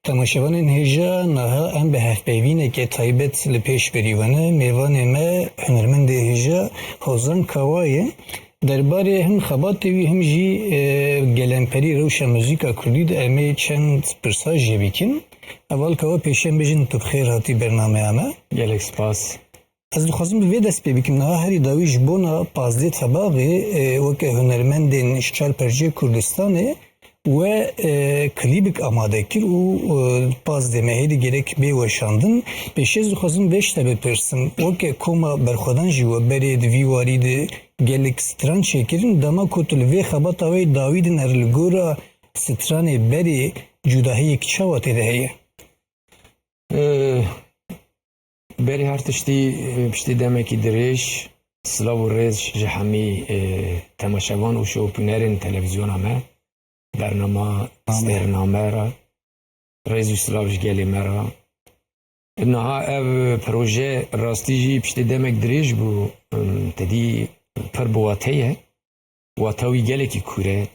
تماشاوان هجا نها ام به هفپیوینه که تایبت لپیش بریوانه میوان ما هنرمند هجا حوزان کاوایه درباره هم خبات وی هم جی گلنپری روشا موزیکا کردی ده امی چند پرساجی بیکن اول کوا پیشن بجن تو بخیر هاتی برنامه اما گلک سپاس از دخوازم به دست بکم نه هری داویش بونا پازده طباقی وکه هنرمند اشتغال پرجه کردستانه و کلیبک آماده کرد و پازده مهیدی گرک بیوشاندن پیشز دخوازم بیش تبه پرسم وکه کما برخودان جیو برید ویوارید گلک ستران شکرین دما کتل وی خبات آوی داویدن ارلگورا ستران بری جداهی کچاواتی دهیه بری هر پشتی دمکی دریش سلاو و ریز جهمی تماشاوان و شوپینرین تلویزیون همه برنامه استرنامه را ریز و سلاوش گلی مرا نها او پروژه راستی جی پشتی دمک دریش بو تدی پر بواتیه واتاوی گلی که کوره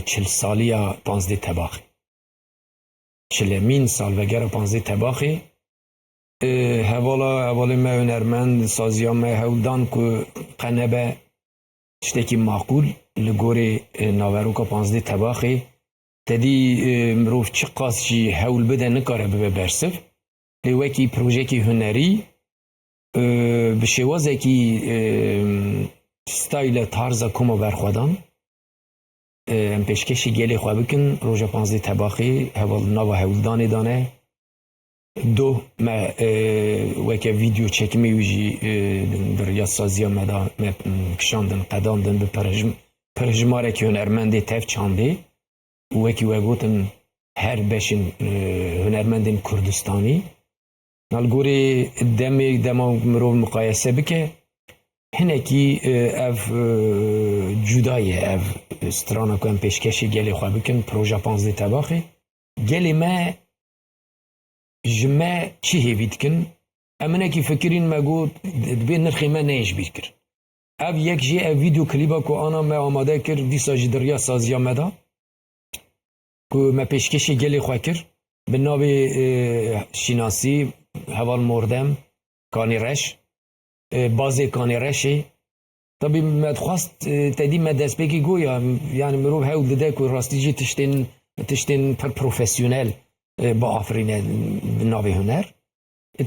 40 سالیا 15 تباخی 40 سال وگر 15 تباخی حوالا ما هنرمند سازیا ما هولدان که قنبه شتکی معقول لگوری ناوروکا 15 تباخی تدی مروف چه قاسشی هول بده نکاره به برسف لیوکی پروژه کی هنری به شوازه کی ستایل تارزا کما برخودان ام پیشکشی گلی خواه بکن روژا 15 تباخی حوال ناوا هولدانی دانه دو ما وکه ویدیو چکمی ویجی در یاد سازی مدا کشاندن قداندن به پرجماره که هنرمنده تف چانده وکی وگوتن هر بشین هنرمندین کردستانی نالگوری دما مرو مقایسه بکه هنکی اف جدایه اف سترانا کن پیشکشی گلی خواه بکن پروژه 15 تباخی گلی ما جمع چی هیوید کن امنه کی فکرین مگود دبی نرخی ما نیش بید کر اف یک جی اف ویدیو کلیبا کو آنا ما آماده کر دیسا جی دریا سازیا مدا کو ما پیشکشی گلی خواه کر به ناو شناسی حوال مردم کانی رش بازی کانی رشی طبی مدخواست تدی مدرس بگی گویا یعنی مروب هاو دده که راستی جی تشتین پر پروفسیونل با آفرینه ناوی هنر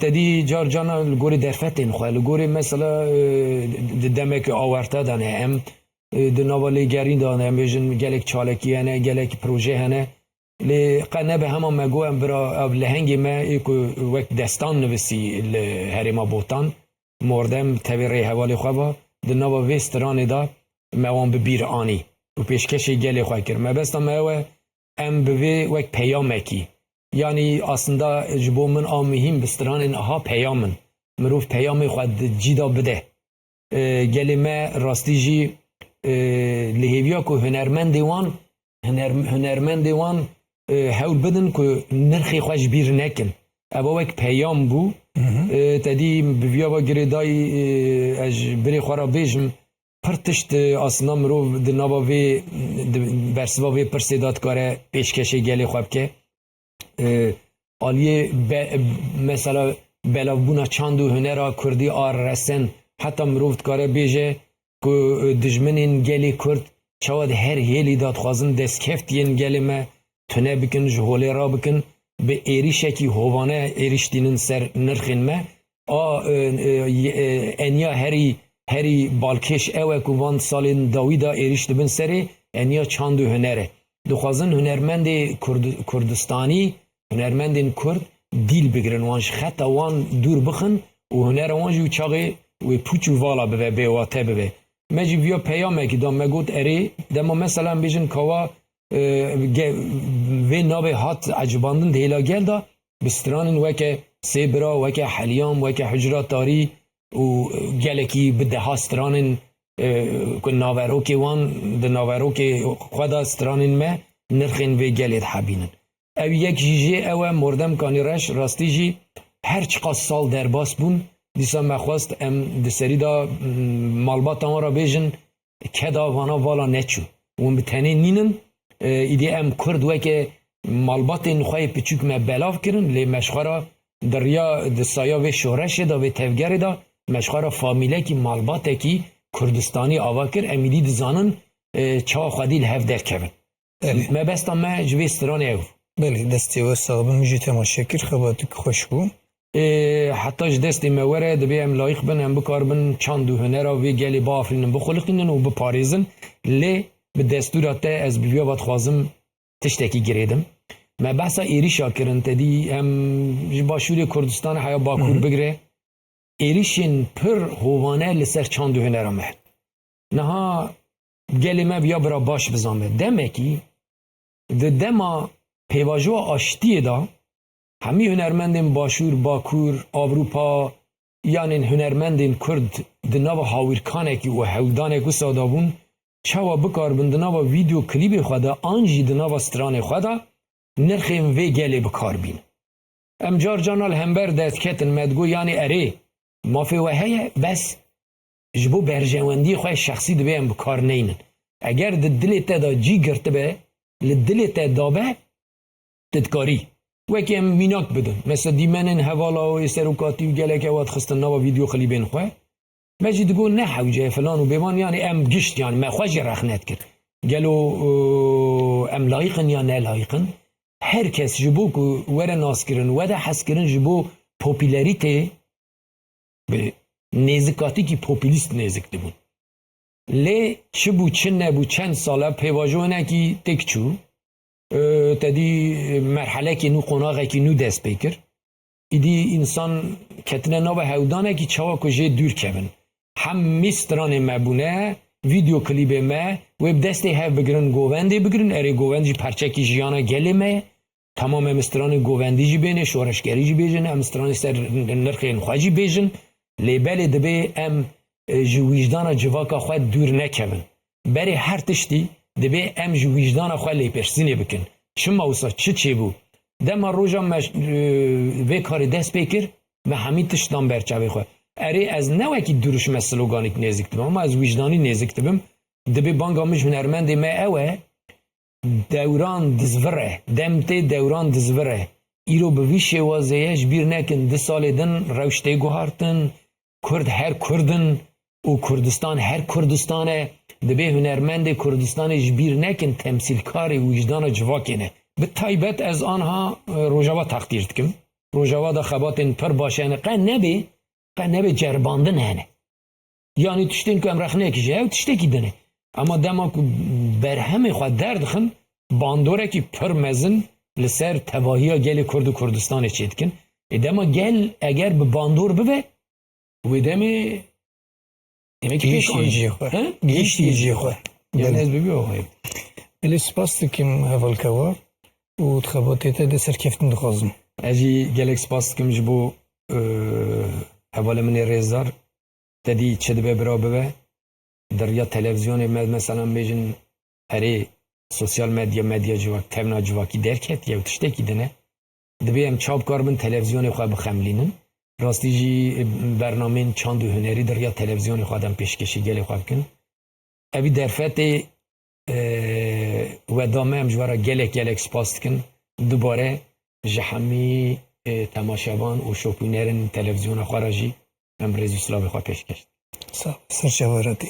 تدی جار جانا لگوری درفتین خواه لگوری مثلا دمک آورتا دانه هم دناوالی گرین دانه هم بیشن گلک چالکی هنه گلک پروژه هنه لی قنه به همان مگو هم برا لهنگی ما ایکو وقت دستان نویسی هریما بوتان مردم تویره حوالی خواه با دناوا ویسترانی دا موان ببیر آنی و پیشکشی گلی خواه کر ما بستا موه ام بوی وک پیامکی یعنی اصلا جبو من آمهیم بستران ها پیامن مروف پیامی خود جیدا بده گلی ما راستی جی لحیویا که هنرمند وان حول بدن که نرخی خوش بیر نکن اوه وک پیام بو تدی بویا با گریدای اج بری خورا بیجم پرتشت اصلا مروف دنابا وی برسوا وی پرسیدات کاره پیشکشی گلی خواب که آلیه مثلا بلاوبونا چاندو هنرا کردی آر رسن حتی مروفت کاره بیجه که دجمنین گلی کرد چواد هر هیلی داد خوازن دستکفتین گلی ما تنه بکن جهولی را بکن به ایریشکی هوانه ایریشتینن سر نرخین ما انیا هری بالکش اوه که وان سالین داویدا ایریشت بن سری انیا چاندو هنره دخوازن هنرمند کردستانی هنرمندین کرد دیل بگرن وانش خطا وان دور بخن و هنر وانجو چاقی و پوچو والا ببه بیواته ببه مجی ویا پیامه که دام مگود اری دما مثلا بیجن کوا وی نابه هات عجباندن دیلا گل دا بسترانن وکه سیبرا وکه حلیام وکه حجرات داری و گلکی بده ها سترانن که ناوروکی وان ده ناوروکی خدا سترانن ما نرخین وی گلید حبینن او یک جیجه او مردم کانی رش راستی جی هر چقدر سال در باس بون دیسا مخواست ام دسری دا مالبات آن را بیجن که دا وانا والا نچو اون بتنه نینن ایدی ام کرد وکه malbatên xwe piçûk me belav kirin lê meşxwara derya di saya vê şoreşê da vê tevgerê da meşxwara famîlekî malbatekî Kurdistanî ava kir em êdî dizanin çawa xwedî li hev derkevin. Mebesta me ji vê stranê ew. Belê destê we sağ bin, min jî temaşekir, xebatik xweş bû. Heta ji destê me were dibe em layık bin em bikarbin çand û hunera vê gelê biafirînin bixwiliqînin û biparêzin lê bi destûra te ez bi vê ve dixwazim tiştekî girêdim. Me behsa êrişa kirin tedî em ji Başûrê Kurdistanê heya Bakur bigire êrişên pir hovane li ser çand û hunera me. Niha gelê me viya bira baş bizanbe. Demekî di dema pêvajoya aştiyê da hemî hunermendên Başûr, Bakur, Avrupa yanên hunermendên Kurd di nava hawîrkanekî û hewldanekî wisa dabûn çawa bikarbin di nava vîdeo klîbê xwe de an jî di nava stranê xwe de nirxên vê gelê bikarbîn. Em car carna hember destketin medgo yani erê mafê we heye bes ji bo berjewendiyê xwe şexsî dibe em bikar neynin. Eger di dilê te da cî girtibe li dilê te dabe tedkarî. Wekî em mînak bidin. Mesela dîmenên hevala û serokatî û gelek ew dixistin nava vîdeo klîbên xwe. Me jî digo ne hewce filan û bêvan yani em gişt yani me xwe jî rexnet kir. Gelo em layıqin ya ne layıqin. Herkes ji bo ku were naskirin we de heskirin ji bo popülerîtê bi nêzikatîkî popülîst nêzik dibûn. Lê çi bû çi nebû çend sala pêvajoyekî têk çû tedî merhelekî nû qonaqekî nû dest pê kir. İdî insan ketine nava hewdanekî çawa ku jê dûr kevin. Hemî stranê me bûne vîdeo klîbê me wê bi destê hev bigirin govendê bigirin erê govend jî perçekî jiyana gelê me ye. Tamam em stranê govendî jî bêne şoreşgerî jî bêjin em stranê ser nirxên xwe jî bêjin lê belê dibe em ji wîjdana civaka xwe dûr nekevin. Berê her tiştî dibe em ji wîjdana xwe lêpêşsînê bikin. Çima wisa çi çêbû? Dema roja me vê karê dest pê kir me hemî tiştan berçavê xwe. Erê ez ne wekî duruşme sloganîk nêzik dibim ama ez wîjdanî nêzik dibim. Dibe banga min ji hunermendê me ew e dewran dizvire, dem tê dewran dizvire. Îro bi vî şêwazeyê ji bîr nekin 2 salê din rewş tê guhartin, Kurd her Kurdin û Kurdistan her Kurdistan e. Dibe hunermendê Kurdistanê ji bîr nekin temsîlkarê wîjdana civakê ne. Bi taybet ez anha Rojava takdir dikim. Rojava da xebatên pir baş hene. Qe nebe cerbandin hene. Yani tiştên ku em rexnekî ji hev tiştekî dine. Ama dema ku berhemê xwe derdixin bandorekî pir mezin li ser tevahiya gelê Kurd û Kurdistanê çê dikin. Dema gel eger bi bandor bibe wê demê Gihîştiyêciyê xwe. Gihîştiyêciyê xwe. Yani ez bibî o xwe. Belê spas dikim hevalkeva û di xebatê te de serkeftin dixwazim. Ez jî gelek spas dikim ji bo hevalê minê rêzdar tedî çi dibe bira bibe derya televizyonê me mesela bêjin erê sosyal medya civak tevna civakî derket yew tiştekî dine dibe em çap karbin televizyonê xwe bixemlînin rastî jî bernameyên çand û hunerî derya televizyonê xwe dem pêşkêşî gelê xwe bikin evî derfetê we dame em ji were gelek spas dikin dubare ji hemî temaşevan û şopînerên televizyona xwe re jî em rêzî silavê xwe pêşkêş. Sağ ol. Serçevaretî.